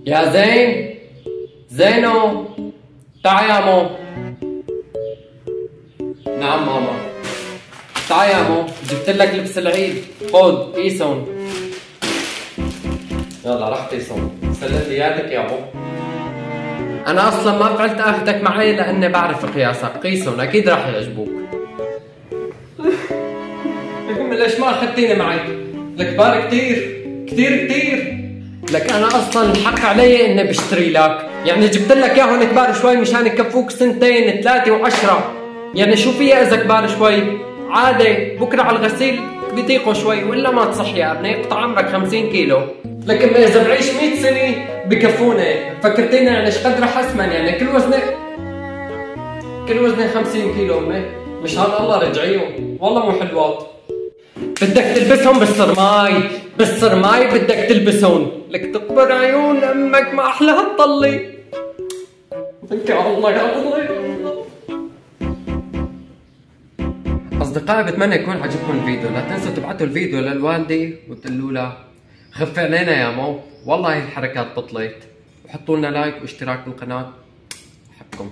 يا زين، زينو، تعا يا مو. نعم ماما. تعا يا مو، جبت لك لبس العيد، خذ قيسهم. يلا رح قيسهم، سلتياتك يا مو. أنا أصلا ما فعلت آخذك معي لأني بعرف قياسك، قيسهم أكيد رح يعجبوك. ليش ما أخذتيني معك؟ الكبار كتير كتير كتير. لك أنا أصلا الحق علي إني بشتري لك، يعني جبت لك إياهم كبار شوي مشان يكفوك سنتين ثلاثة وعشرة، يعني شو فيها إذا كبار شوي؟ عادي بكرة على الغسيل بيضيقوا شوي وإلا ما تصح يا ابني، اقطع عمرك 50 كيلو، لكن إذا بعيش 100 سنة بكفوني، فكرتيني يعني ايش قد رح أسمن، يعني كل وزني 50 كيلو أمي، مشان الله رجعيهم، والله مو حلوات. بدك تلبسهم بالصرماي، بالصرماي بدك تلبسهم، لك تقبر عيون امك ما احلاها تطلي. يا الله يا الله يا الله. اصدقائي بتمنى يكون عجبكم الفيديو، لا تنسوا تبعتوا الفيديو للوالدة وتقولوا لها خفي علينا يا مو، والله هي الحركات بطلت، وحطوا لنا لايك واشتراك بالقناة، بحبكم.